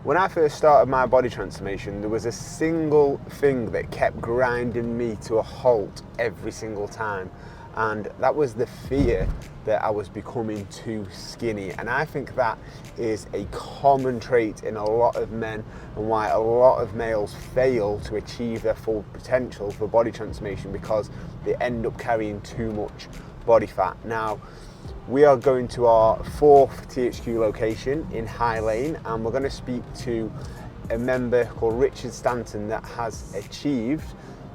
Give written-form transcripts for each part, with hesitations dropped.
When I first started my body transformation, there was a single thing that kept grinding me to a halt every single time. And that was the fear that I was becoming too skinny. And I think that is a common trait in a lot of men, and why a lot of males fail to achieve their full potential for body transformation, because they end up carrying too much body fat. Now, we are going to our 4th THQ location in High Lane, and we're going to speak to a member called Richard Stanton that has achieved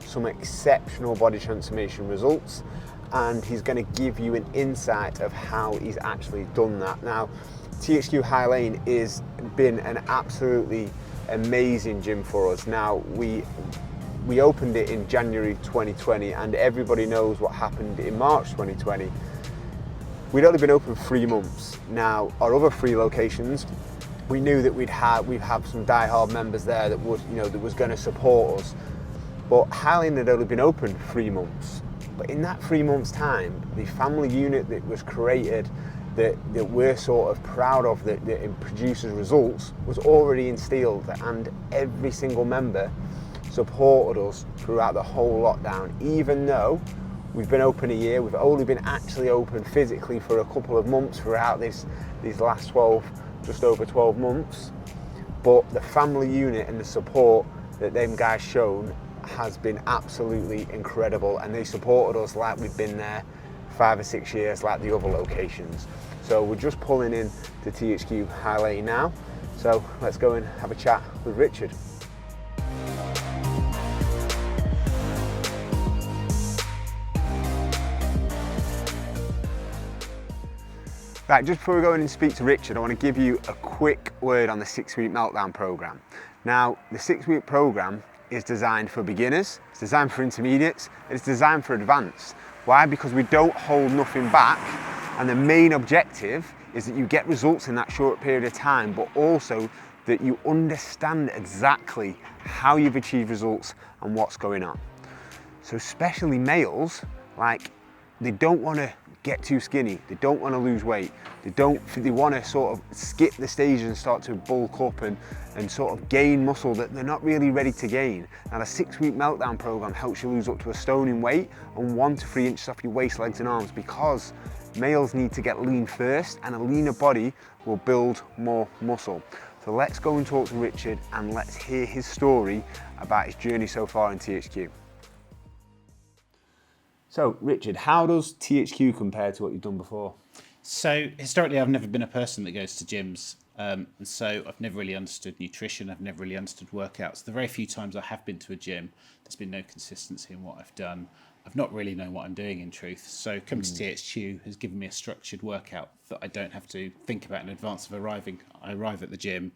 some exceptional body transformation results, and he's going to give you an insight of how he's actually done that. Now, THQ High Lane has been an absolutely amazing gym for us. Now, we opened it in January 2020, and everybody knows what happened in March 2020. We'd only been open 3 months. Now, our other 3 locations, we knew that we'd have some die-hard members there that would, that was going to support us. But High Lane had only been open 3 months. But in that 3 months' time, the family unit that was created, that we're sort of proud of, that it produces results, was already instilled, and every single member supported us throughout the whole lockdown. Even though we've been open a year, we've only been actually open physically for a couple of months throughout these last just over 12 months. But the family unit and the support that them guys shown has been absolutely incredible, and they supported us like we've been there 5 or 6 years like the other locations. So we're just pulling in to THQ High Lane now. So let's go and have a chat with Richard. Right, just before we go in and speak to Richard, I want to give you a quick word on the 6-week meltdown program. Now, the 6-week program is designed for beginners, it's designed for intermediates, and it's designed for advanced. Why? Because we don't hold nothing back, and the main objective is that you get results in that short period of time, but also that you understand exactly how you've achieved results and what's going on. So especially males, they don't want to get too skinny, they don't want to lose weight, they want to sort of skip the stage and start to bulk up and sort of gain muscle that they're not really ready to gain. Now, the 6-week meltdown program helps you lose up to a stone in weight and 1 to 3 inches off your waist, legs and arms, because males need to get lean first, and a leaner body will build more muscle. So let's go and talk to Richard, and let's hear his story about his journey so far in THQ. So, Richard, how does THQ compare to what you've done before? So, historically, I've never been a person that goes to gyms. And so I've never really understood nutrition. I've never really understood workouts. The very few times I have been to a gym, there's been no consistency in what I've done. I've not really known what I'm doing, in truth. So coming to THQ has given me a structured workout that I don't have to think about in advance of arriving. I arrive at the gym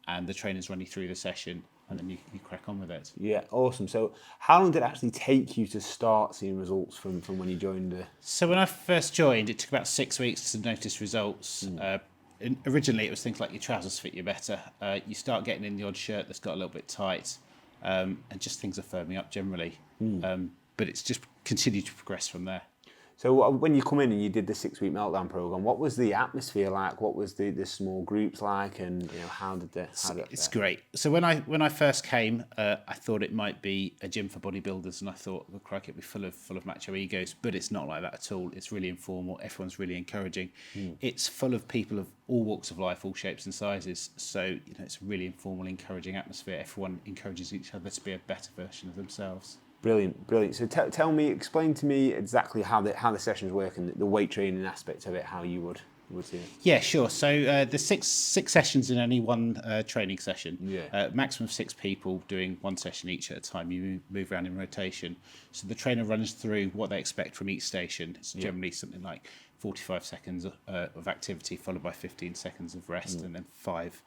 and the trainer's running through the session, and then you crack on with it. Yeah, awesome. So how long did it actually take you to start seeing results from when you joined? So when I first joined, it took about 6 weeks to notice results. Originally, it was things like your trousers fit you better. You start getting in the odd shirt that's got a little bit tight, and just things are firming up generally. But it's just continued to progress from there. So when you come in and you did the 6-week meltdown program, what was the atmosphere like? What was the small groups like, and how did It's great. So when I first came, I thought it might be a gym for bodybuilders, and I thought, well, crikey, it'd be full of macho egos, but it's not like that at all. It's really informal. Everyone's really encouraging. It's full of people of all walks of life, all shapes and sizes. So it's a really informal, encouraging atmosphere. Everyone encourages each other to be a better version of themselves. Brilliant. So explain to me exactly how the sessions work and the weight training aspect of it, how you would see it. Yeah, sure. So the six sessions in only one training session. Yeah. Maximum of 6 people doing one session each at a time. You move around in rotation. So the trainer runs through what they expect from each station. It's generally something like 45 seconds of activity followed by 15 seconds of rest, and then five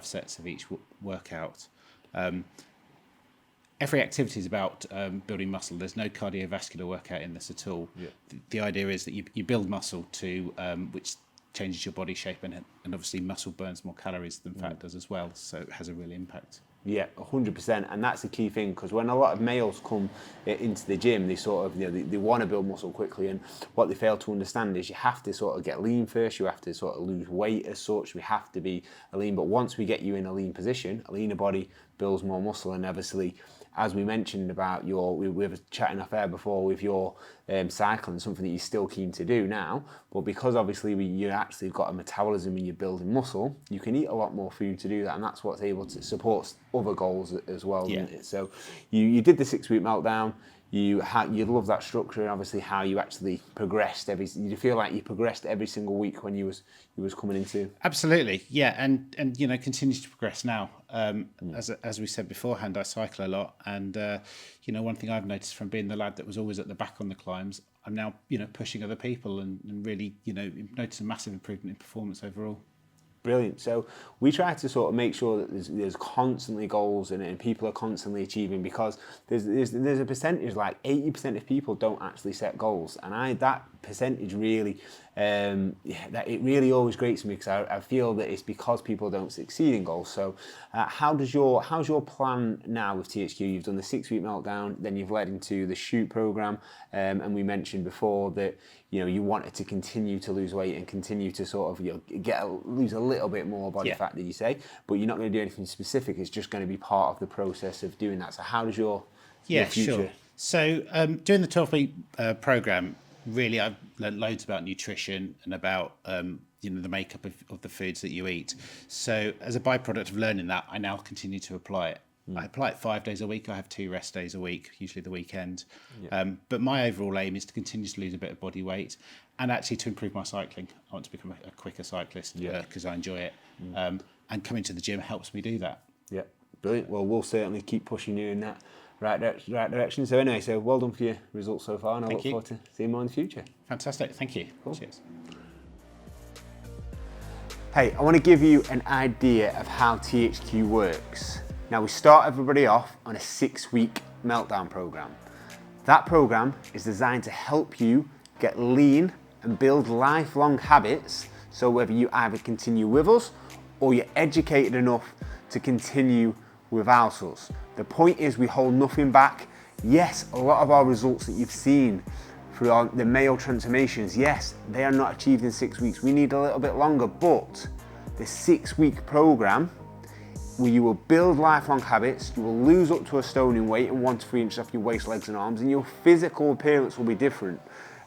sets of each workout. Every activity is about building muscle. There's no cardiovascular workout in this at all. Yeah. The idea is that you build muscle to which changes your body shape, and obviously muscle burns more calories than fat does as well, so it has a real impact. Yeah, 100%, and that's the key thing, because when a lot of males come into the gym, they sort of, they want to build muscle quickly, and what they fail to understand is you have to sort of get lean first, you have to sort of lose weight as such, we have to be lean, but once we get you in a lean position, a leaner body builds more muscle, and obviously, as we mentioned about we were chatting off air before with your cycling, something that you're still keen to do now, but because obviously you actually got a metabolism and you're building muscle, you can eat a lot more food to do that, and that's what's able to support other goals as well. Yeah. Isn't it? So you did the 6-week meltdown. You love that structure, and obviously how you actually progressed you feel like you progressed every single week when you was coming into. Absolutely, yeah, and continues to progress now. As we said beforehand, I cycle a lot, and one thing I've noticed from being the lad that was always at the back on the climbs, I'm now pushing other people and really noticing a massive improvement in performance overall. Brilliant. So we try to sort of make sure that there's constantly goals in it and people are constantly achieving, because there's a percentage, like 80% of people don't actually set goals, and that percentage really that it really always grates me, because I feel that it's because people don't succeed in goals. So how's your plan now with THQ? You've done the 6-week meltdown, then you've led into the shoot program, and we mentioned before that you wanted to continue to lose weight and continue to sort of lose a little bit more body fat, did you say? But you're not going to do anything specific. It's just going to be part of the process of doing that. So how does your future? Sure. So during the 12-week program, really I've learned loads about nutrition and about the makeup of the foods that you eat. So as a byproduct of learning that, I now continue to apply it. I apply it 5 days a week. I have 2 rest days a week, usually the weekend. But my overall aim is to continue to lose a bit of body weight and actually to improve my cycling. I want to become a quicker cyclist because I enjoy it. And coming to the gym helps me do that. Yeah, brilliant. Well, we'll certainly keep pushing you in that right direction. So anyway, well done for your results so far, and I look forward to seeing more in the future. Fantastic. Thank you. Cool. Cheers. Hey, I want to give you an idea of how THQ works. Now, we start everybody off on a 6-week meltdown program. That program is designed to help you get lean and build lifelong habits, so whether you either continue with us or you're educated enough to continue without us. The point is we hold nothing back. Yes, a lot of our results that you've seen through the male transformations, yes, they are not achieved in 6 weeks. We need a little bit longer, but the 6-week program, where you will build lifelong habits, you will lose up to a stone in weight and 1 to 3 inches off your waist, legs and arms, and your physical appearance will be different,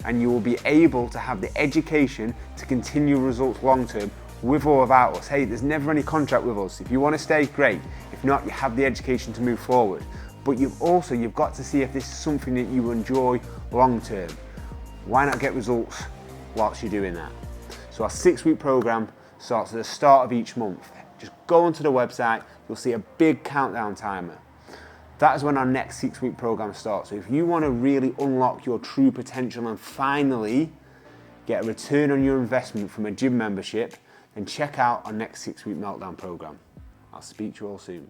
and you will be able to have the education to continue results long term with or without us. Hey, there's never any contract with us. If you want to stay, great. If not, you have the education to move forward. But you've got to see if this is something that you enjoy long term. Why not get results whilst you're doing that? So our 6-week program starts at the start of each month. Just go onto the website, you'll see a big countdown timer. That is when our next 6-week program starts. So if you want to really unlock your true potential and finally get a return on your investment from a gym membership, then check out our next 6-week meltdown program. I'll speak to you all soon.